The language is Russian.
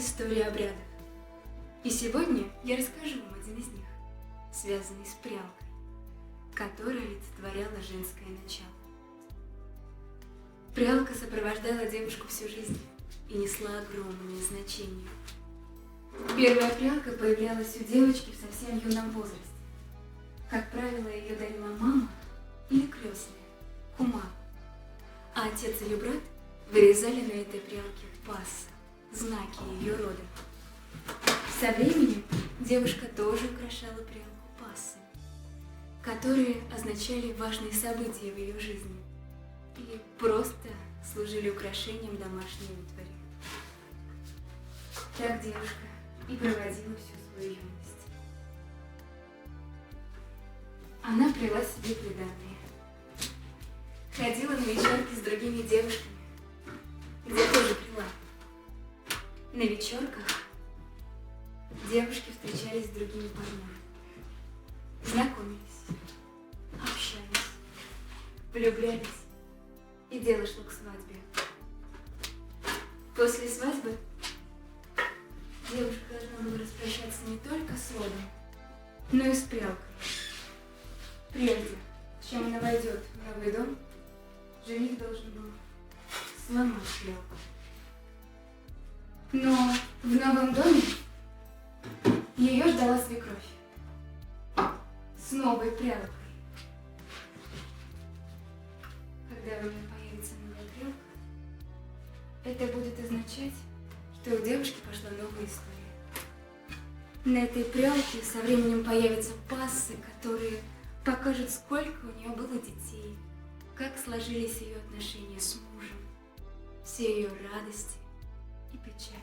истории обрядов. И сегодня я расскажу вам один из них, связанный с прялкой, которая олицетворяла женское начало. Прялка сопровождала девушку всю жизнь и несла огромное значение. Первая прялка появлялась у девочки в совсем юном возрасте. Как правило, ее дарила мама или крестная, кума, а отец или брат вырезали на этой прялке пассы, знаки ее рода. Со временем девушка тоже украшала прялку пассами, которые означали важные события в ее жизни или просто служили украшением домашней утвари. Так девушка и проводила всю свою юность. Она плела себе приданое, ходила на вечерки с другими девушками, где тоже плела. На вечерках девушки встречались с другими парнями, знакомились, общались, влюблялись, и дело шло к свадьбе. После свадьбы девушка должна была распрощаться не только с родом, но и с прялкой. Прежде чем она войдет в новый дом, жених должен был сломать прялку. Но в новом доме ее ждала свекровь с новой прялкой. Когда у нее появится новая прялка, это будет означать, что у девушки пошла новая история. На этой прялке со временем появятся пассы, которые покажут, сколько у нее было детей, как сложились ее отношения с мужем, все ее радости и печали.